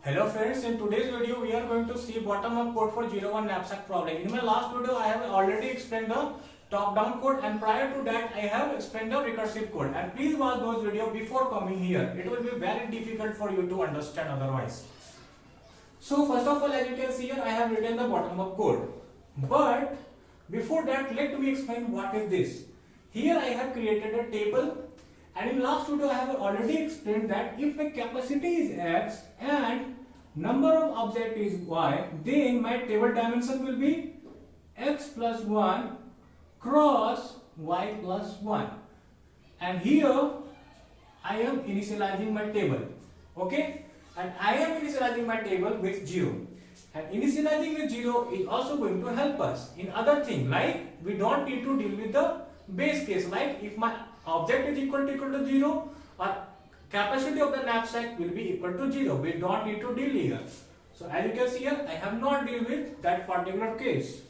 Hello friends, in today's video we are going to see bottom-up code for 01 knapsack problem. In my last video I have already explained the top-down code, and prior to that I have explained the recursive code. And please watch those videos before coming here. It will be very difficult for you to understand otherwise. So first of all, as you can see here, I have written the bottom-up code. But before that, let me explain what is this. Here I have created a table. And in last video I have already explained that if my capacity is x and number of object is y, then my table dimension will be x plus 1 cross y plus 1. And here I am initializing my table. Okay? And I am initializing my table with 0. And initializing with 0 is also going to help us in other things, like we don't need to deal with the base case, like if my object is equal to 0 or capacity of the knapsack will be equal to 0. We don't need to deal here. So as you can see here, I have not deal with that particular case.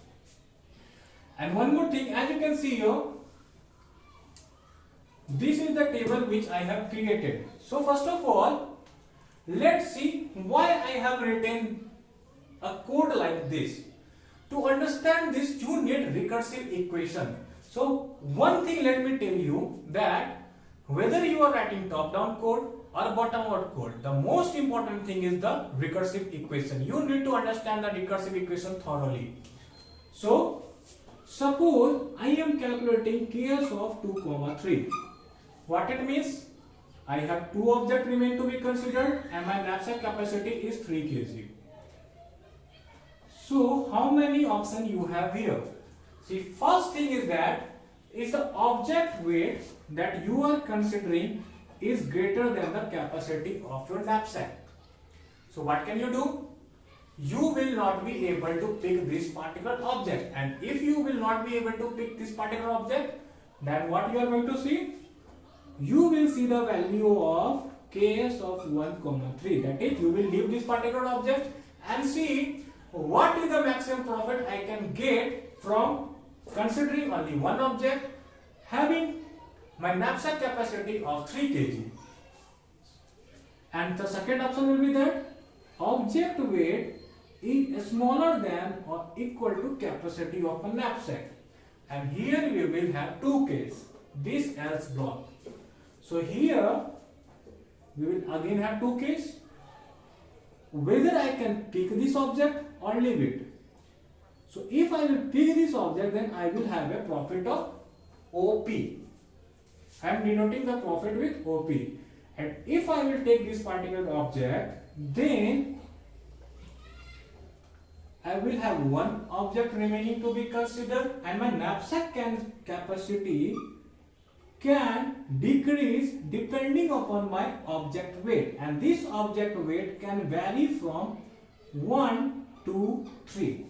And one more thing, as you can see here, this is the table which I have created. So first of all, let's see why I have written a code like this. To understand this, you need recursive equation. So one thing let me tell you, that whether you are writing top-down code or bottom-up code, the most important thing is the recursive equation. You need to understand the recursive equation thoroughly. So suppose I am calculating ks of 2, 3. What it means? I have two objects remain to be considered and my knapsack capacity is 3 kg. So how many options you have here? See, first thing is that if the object weight that you are considering is greater than the capacity of your knapsack. So what can you do? You will not be able to pick this particular object, and if you will not be able to pick this particular object, then what you are going to see? You will see the value of ks of 1, 3. That is, you will leave this particular object and see what is the maximum profit I can get from considering only one object having my knapsack capacity of 3 kg. And the second option will be that object weight is smaller than or equal to capacity of a knapsack. And here we will have two cases, this else block. So here we will again have two cases, whether I can pick this object or leave it. So if I will pick this object, then I will have a profit of OP. I am denoting the profit with OP. And if I will take this particular object, then I will have one object remaining to be considered, and my knapsack capacity can decrease depending upon my object weight. And this object weight can vary from 1 to 3.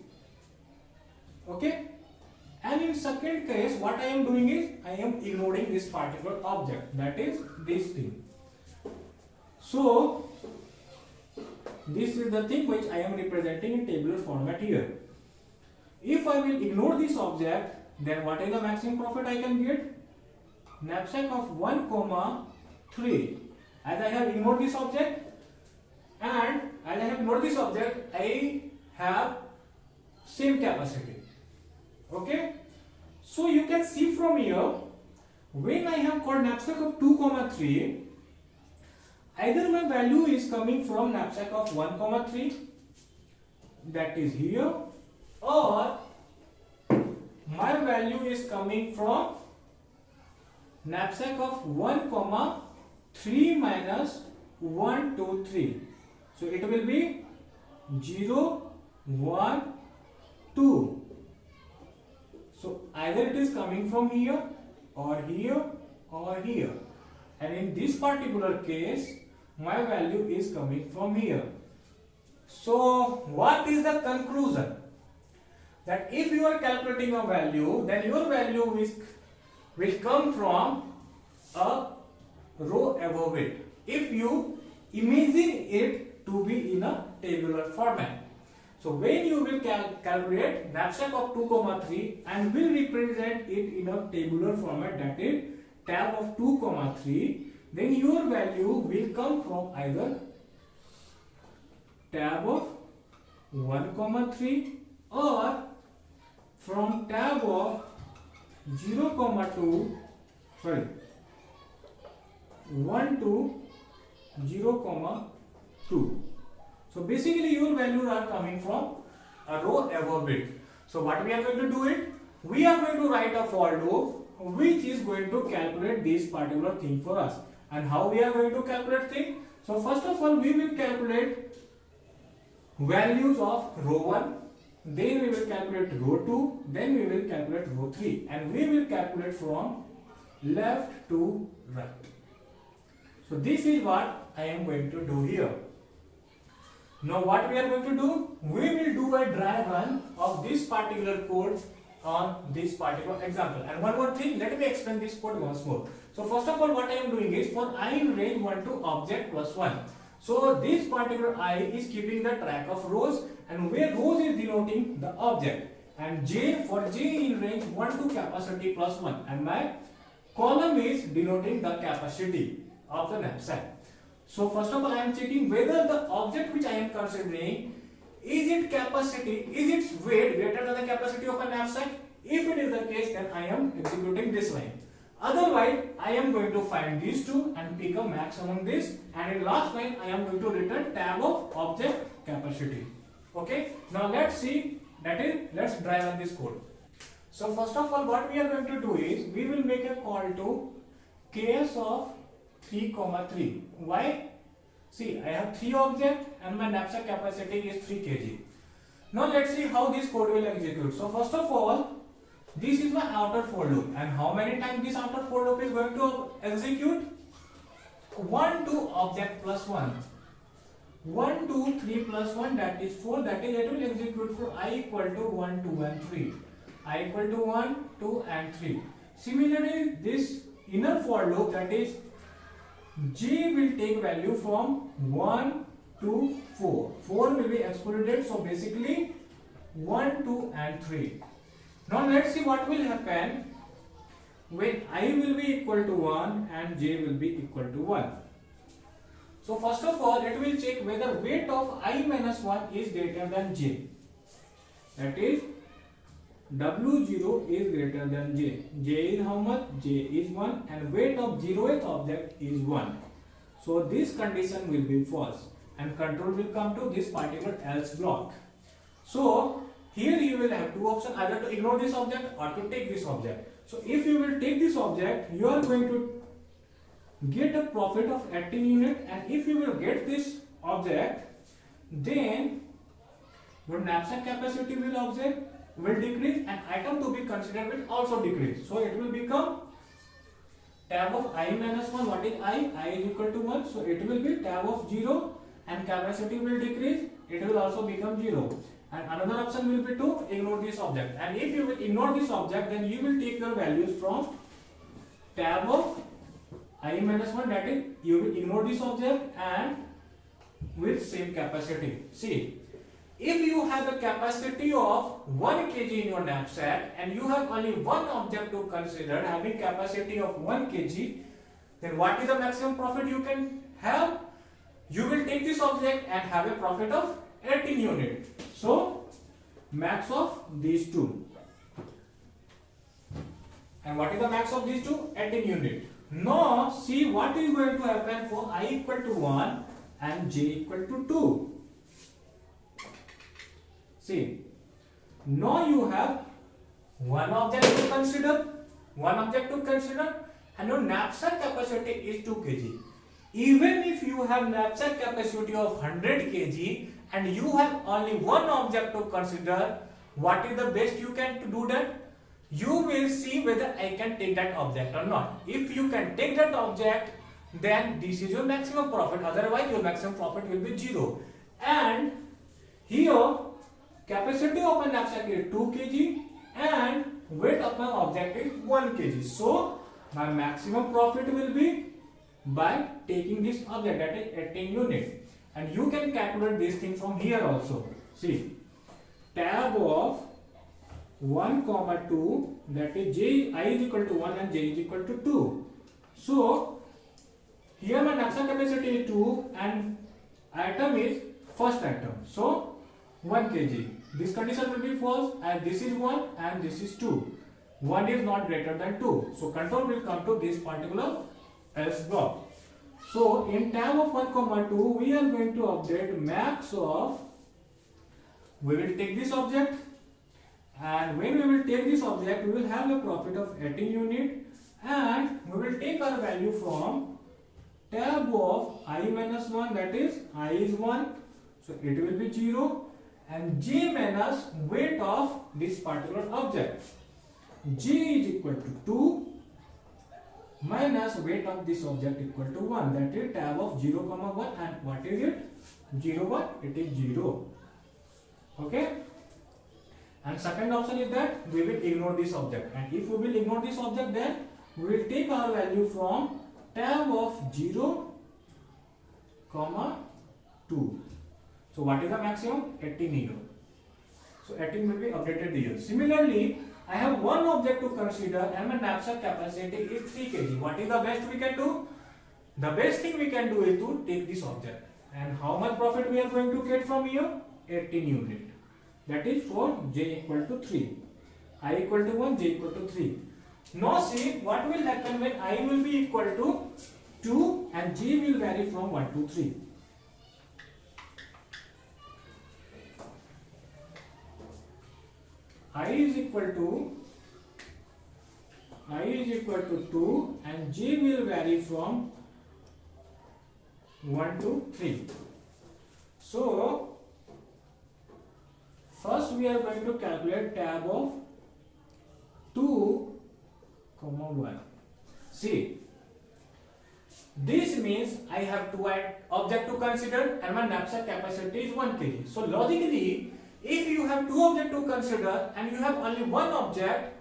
Okay, and in second case, what I am doing is I am ignoring this particular object, that is this thing. So this is the thing which I am representing in tabular format here. If I will ignore this object, then what is the maximum profit I can get? Knapsack of 1, 3. As I have ignored this object, and as I have ignored this object, I have same capacity. Okay, so you can see from here, when I have called knapsack of 2, 3, either my value is coming from knapsack of 1, 3, that is here, or my value is coming from knapsack of 1, 3 minus 1, 2, 3. So it will be 0, 1, 2. So either it is coming from here or here or here. And in this particular case, my value is coming from here. So what is the conclusion? That if you are calculating a value, then your value will come from a row above it, if you imagine it to be in a tabular format. So when you will calculate knapsack of 2, 3 and will represent it in a tabular format, that is tab of 2, 3, then your value will come from either tab of 1 comma 3 or from tab of 0 comma 2 sorry 1 to 0 comma 2. So basically your values are coming from a row above it. So what we are going to do it? We are going to write a for loop which is going to calculate this particular thing for us. And how we are going to calculate thing? So first of all we will calculate values of row 1, then we will calculate row 2, then we will calculate row 3, and we will calculate from left to right. So this is what I am going to do here. Now what we are going to do? We will do a dry run of this particular code on this particular example. And one more thing, let me explain this code once more. So first of all what I am doing is for I in range 1 to object plus 1. So this particular I is keeping the track of rows, and where rows is denoting the object, and J for J in range 1 to capacity plus 1, and my column is denoting the capacity of the knapsack. So first of all I am checking whether the object which I am considering is its capacity, is its weight greater than the capacity of a knapsack. If it is the case, then I am executing this line. Otherwise, I am going to find these two and pick a max among this, and in last line I am going to return tab of object capacity. Okay. Now let's see, that is, let's drive on this code. So first of all what we are going to do is we will make a call to ks of 3 comma 3. Why? See, I have 3 objects and my knapsack capacity is 3 kg. Now let's see how this code will execute. So first of all, this is my outer for loop, and how many times this outer for loop is going to execute? 1 to object plus 1. 1, 2, 3 plus 1, that is 4, that is it will execute for I equal to 1, 2 and 3. I equal to 1, 2 and 3. Similarly, this inner for loop, that is J will take value from 1 to 4. 4 will be excluded, so basically 1, 2 and 3. Now let's see what will happen when I will be equal to 1 and J will be equal to 1. So first of all it will check whether weight of I minus 1 is greater than J. That is W0 is greater than J. J is how much? J is 1 and weight of 0th object is 1. So this condition will be false and control will come to this particular else block. So here you will have two options, either to ignore this object or to take this object. So if you will take this object, you are going to get a profit of 18 unit, and if you will get this object, then your knapsack capacity will decrease and item to be considered will also decrease. So it will become tab of I minus 1. What is I? I is equal to 1. So it will be tab of 0 and capacity will decrease. It will also become 0. And another option will be to ignore this object. And if you will ignore this object, then you will take your values from tab of I minus 1, that is you will ignore this object and with same capacity. See, if you have a capacity of 1 kg in your knapsack and you have only one object to consider having capacity of 1 kg, then what is the maximum profit you can have? You will take this object and have a profit of 18 units. So max of these two. And what is the max of these two? 18 units. Now see what is going to happen for I equal to 1 and J equal to 2. See, now you have one object to consider, and your knapsack capacity is 2 kg. Even if you have knapsack capacity of 100 kg and you have only one object to consider, what is the best you can do that? You will see whether I can take that object or not. If you can take that object, then this is your maximum profit. Otherwise, your maximum profit will be 0. And here, capacity of my knapsack is 2 kg and weight of my object is 1 kg. So, my maximum profit will be by taking this object, that is 18 unit. And you can calculate this thing from here also. See, tab of 1 comma 2, that is J, I is equal to 1 and J is equal to 2. So here my knapsack capacity is 2 and item is first item. So 1 kg. This condition will be false as this is 1 and this is 2. 1 is not greater than 2. So control will come to this particular else block. So in tab of 1 comma 2 we are going to update max of, we will take this object, and when we will take this object we will have a profit of 18 unit, and we will take our value from tab of I minus 1, that is I is 1, so it will be 0, and j minus weight of this particular object. J is equal to 2 minus weight of this object equal to 1, that is tab of 0 comma 1, and what is it? 0 1, it is 0. Okay, and second option is that we will ignore this object, and if we will ignore this object then we will take our value from tab of 0 comma 2. So what is the maximum? 18 here. So 18 will be updated here. Similarly, I have one object to consider and my knapsack capacity is 3 kg. What is the best we can do? The best thing we can do is to take this object. And how much profit we are going to get from here? 18 unit. That is for j equal to 3. I equal to 1, j equal to 3. Now see what will happen when I will be equal to 2 and j will vary from 1 to 3. I is equal to 2 and j will vary from 1 to 3. So first we are going to calculate tab of 2 comma 1. See, this means I have two object to consider and my knapsack capacity is 1 kg. So logically, if you have two objects to consider and you have only one object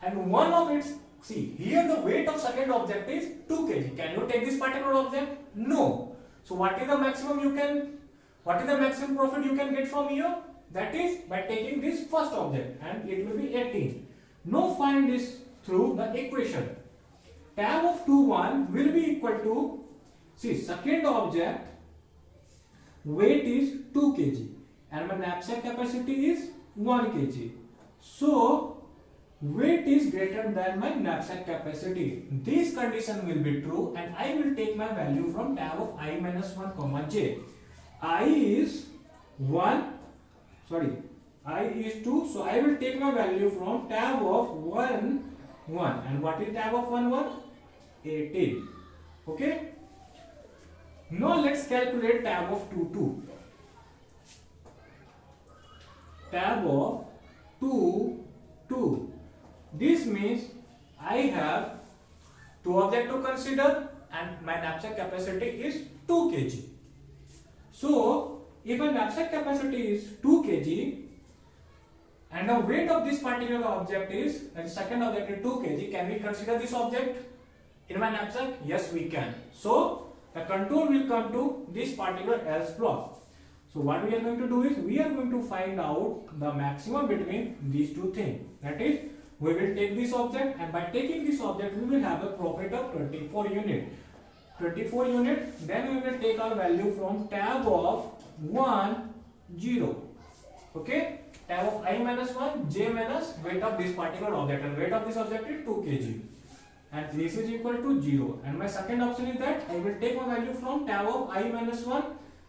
and one of its, see here the weight of second object is 2 kg. Can you take this particular object? No. So what is the maximum profit you can get from here? That is by taking this first object, and it will be 18. Now find this through the equation. Tab of 2 1 will be equal to, see second object weight is 2 kg. And my knapsack capacity is 1 kg. So weight is greater than my knapsack capacity. This condition will be true, and I will take my value from tab of I minus 1 comma j. I is 1, sorry, I is 2, so I will take my value from tab of 1 1. And what is tab of 1 1? 18. Okay. Now let's calculate tab of 2 2. Tab of 2 2. This means I have two objects to consider and my knapsack capacity is 2 kg. So if my knapsack capacity is 2 kg and the weight of this particular object is, and second object is 2 kg, can we consider this object in my knapsack? Yes, we can. So the control will come to this particular else block. So what we are going to do is we are going to find out the maximum between these two things. That is, we will take this object, and by taking this object we will have a profit of 24 unit. 24 unit, then we will take our value from tab of 1 0. Okay, tab of I minus 1, j minus weight of this particular object, and weight of this object is 2 kg, and this is equal to 0. And my second option is that I will take my value from tab of I minus 1,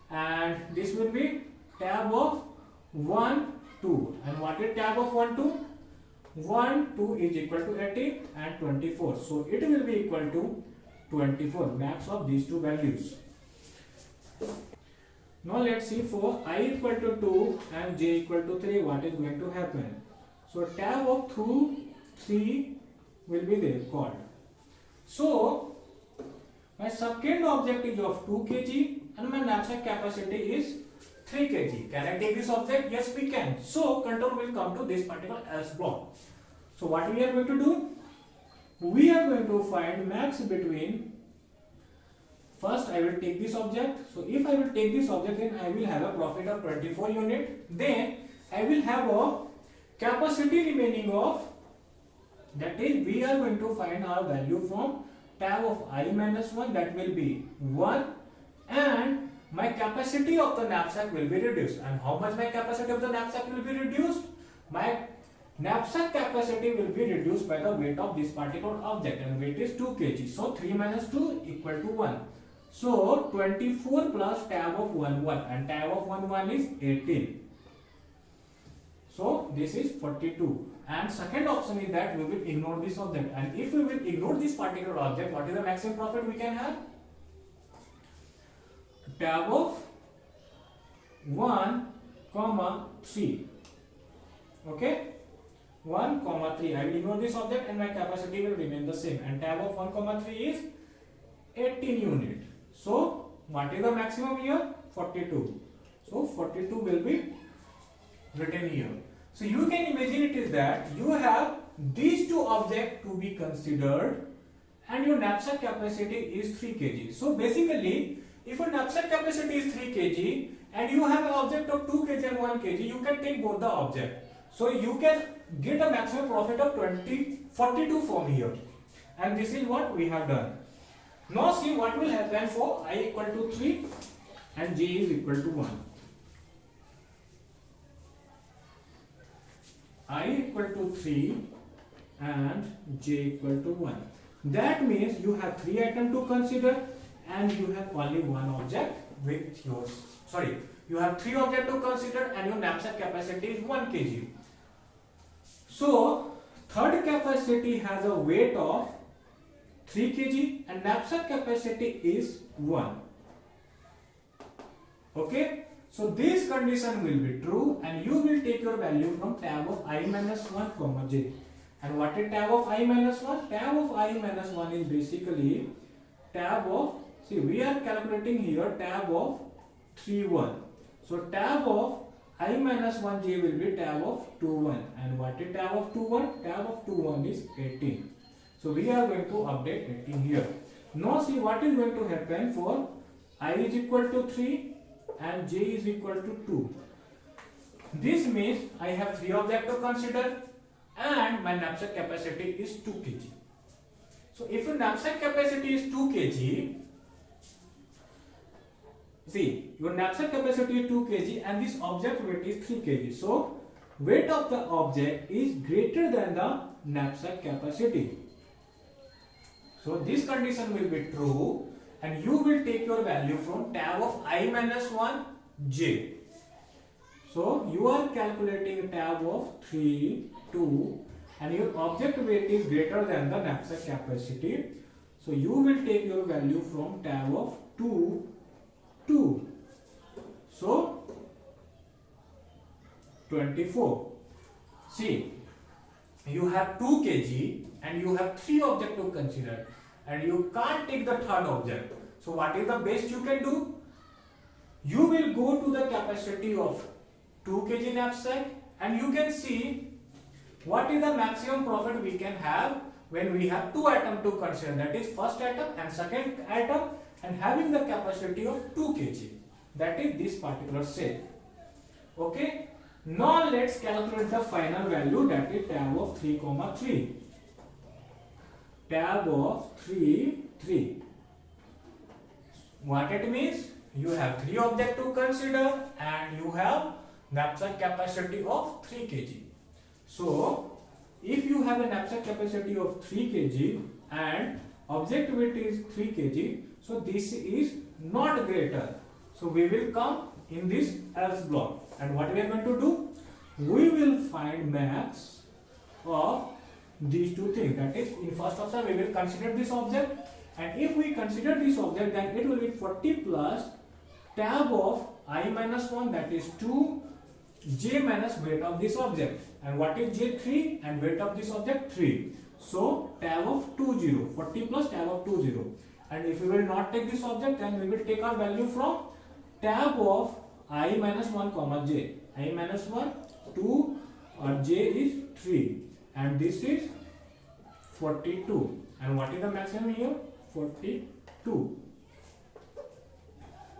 and this will be tab of 1 2. And what is tab of 1 2? 1 2 is equal to 18 and 24. So it will be equal to 24, max of these two values. Now let's see for I equal to 2 and j equal to 3, what is going to happen. So tab of 2 3 will be there called. So my second object is of 2 kg and my knapsack capacity is 3 kg. Can I take this object? Yes, we can. So control will come to this particular else block. So what we are going to do? We are going to find max between, first I will take this object. So if I will take this object, then I will have a profit of 24 unit. Then I will have a capacity remaining of, that is we are going to find our value from tab of I minus 1, that will be 1, and my capacity of the knapsack will be reduced. And how much my capacity of the knapsack will be reduced? My knapsack capacity will be reduced by the weight of this particular object, and weight is 2 kg. So 3 minus 2 equal to 1. So 24 plus tab of 1 1, and tab of 1 is 18. So this is 42. And second option is that we will ignore this object. And if we will ignore this particular object, what is the maximum profit we can have? Tab of 1 comma 3. Okay, 1 comma 3. I will ignore this object and my capacity will remain the same. And tab of 1 comma 3 is 18 unit. So what is the maximum here? 42. So 42 will be written here. So you can imagine it is that you have these two objects to be considered and your knapsack capacity is 3 kg. So basically, if your knapsack capacity is 3 kg and you have an object of 2 kg and 1 kg, you can take both the object. So you can get a maximum profit of 42 from here. And this is what we have done. Now see what will happen for I equal to 3 and j is equal to 1. I equal to 3 and j equal to 1. That means you have 3 items to consider and you have only one object with yours. Sorry, you have 3 objects to consider and your knapsack capacity is 1 kg. So third capacity has a weight of 3 kg and knapsack capacity is 1. Okay. So this condition will be true and you will take your value from tab of I minus 1 comma j. And what is tab of I minus 1? Tab of I minus 1 is basically tab of, see we are calculating here tab of 3 1. So tab of I minus 1 j will be tab of 2 1. And what is tab of 2 1? Tab of 2 1 is 18. So we are going to update 18 here. Now see what is going to happen for I is equal to 3 and j is equal to 2. This means I have 3 objects to consider and my knapsack capacity is 2 kg. So if your knapsack capacity is 2 kg, see your knapsack capacity is 2 kg and this object weight is 3 kg. So weight of the object is greater than the knapsack capacity. So this condition will be true. And you will take your value from tab of I minus 1 j. So you are calculating tab of 3, 2 and your object weight is greater than the knapsack capacity. So you will take your value from tab of 2, 2. So 24. See, you have 2 kg and you have 3 objects to consider. And you can't take the third object. So what is the best you can do? You will go to the capacity of 2 kg knapsack and you can see what is the maximum profit we can have when we have 2 items to consider. That is first item and second item and having the capacity of 2 kg. That is this particular cell. Okay. Now let's calculate the final value, that is tab of 3 comma 3. Tab of 3, 3. What it means? You have 3 objects to consider and you have knapsack capacity of 3 kg. So, if you have a knapsack capacity of 3 kg and object weight is 3 kg, so this is not greater. So, we will come in this else block. And what we are going to do? We will find max of these two things. That is, in first option we will consider this object, and if we consider this object, then it will be 40 plus tab of I minus 1, that is 2, j minus weight of this object. And what is j? 3, and weight of this object 3. So tab of 20, 40 plus tab of 20. And if we will not take this object, then we will take our value from tab of I minus 1 comma j. I minus 1, 2 or j is 3. And this is 42. And what is the maximum here? 42.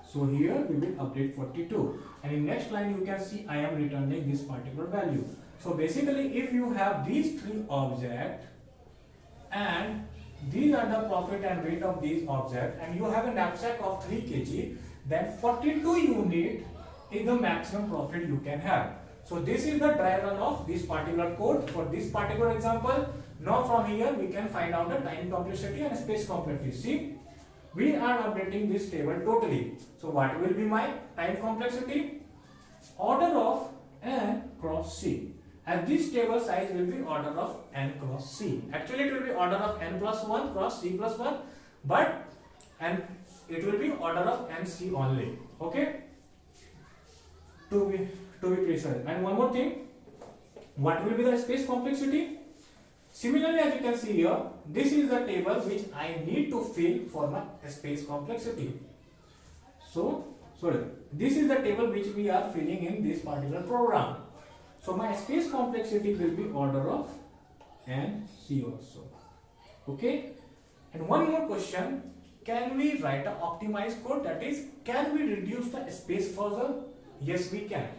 So here we will update 42. And in next line you can see I am returning this particular value. So basically, if you have these 3 objects and these are the profit and weight of these objects, and you have a knapsack of 3 kg, then 42 unit is the maximum profit you can have. So this is the dry run of this particular code for this particular example. Now from here we can find out the time complexity and space complexity. See, we are updating this table totally. So what will be my time complexity? Order of n cross c. And this table size will be order of n cross c. Actually it will be order of n plus 1 cross c plus 1, but and it will be order of n c only. Okay, to be precise. And one more thing, what will be the space complexity? Similarly, as you can see here, this is the table which I need to fill for my space complexity. So this is the table which we are filling in this particular program. So my space complexity will be order of n c also. Okay, and one more question, can we write an optimized code? That is, can we reduce the space further? Yes, we can.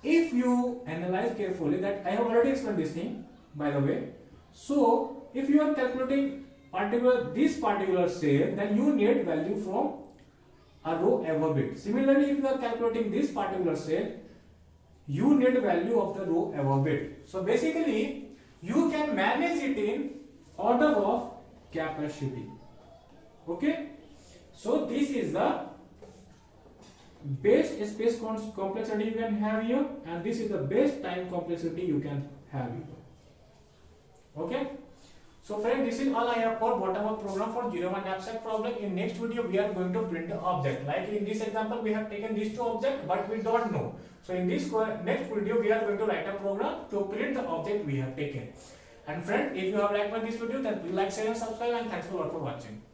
If you analyze carefully, that I have already explained this thing, by the way. So if you are calculating this particular cell, then you need value from a row above it. Similarly, if you are calculating this particular cell, you need value of the row above it. So basically, you can manage it in order of capacity. Okay, so this is the best space complexity you can have here, and this is the best time complexity you can have here. Okay, so friends, this is all I have for bottom-up program for 01 knapsack problem. In next video we are going to print the object. Like in this example we have taken these two objects, but we don't know. So in this next video we are going to write a program to print the object we have taken. And friends, if you have liked this video, then please like, share and subscribe, and thanks a lot for watching.